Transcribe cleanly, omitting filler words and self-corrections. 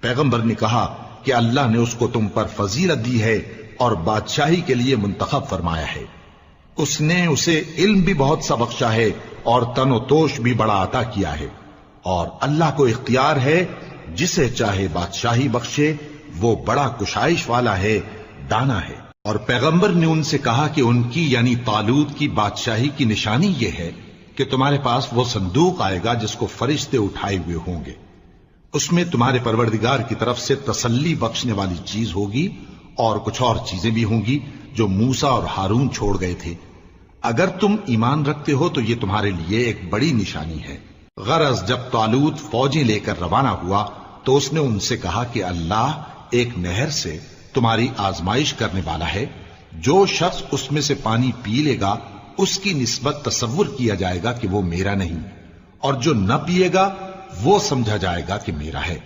पैगंबर ने कहा कि अल्लाह ने उसको तुम पर फजीलत दी है और बादशाही के लिए मुंतखब फरमाया है। उसने उसे इल्म भी बहुत सा बख्शा है और तनोतोष भी बड़ा अता किया है, और अल्लाह को इख्तियार है जिसे चाहे बादशाही बख्शे, वो बड़ा कुशाइश वाला है, दाना है। और पैगंबर ने उनसे कहा कि उनकी यानी तालूत की बादशाही की निशानी यह है कि तुम्हारे पास वो संदूक आएगा जिसको फरिश्ते उठाए हुए होंगे। उसमें तुम्हारे परवरदिगार की तरफ से तसल्ली बख्शने वाली चीज होगी और कुछ और चीजें भी होंगी जो मूसा और हारून छोड़ गए थे। अगर तुम ईमान रखते हो तो ये तुम्हारे लिए एक बड़ी निशानी है। गरज जब तालूत फौजें लेकर रवाना हुआ तो उसने उनसे कहा कि अल्लाह एक नहर से तुम्हारी आजमाइश करने वाला है। जो शख्स उसमें से पानी पी लेगा उसकी निस्बत तसव्वुर किया जाएगा कि वो मेरा नहीं, और जो न पिएगा वो समझा जाएगा कि मेरा है।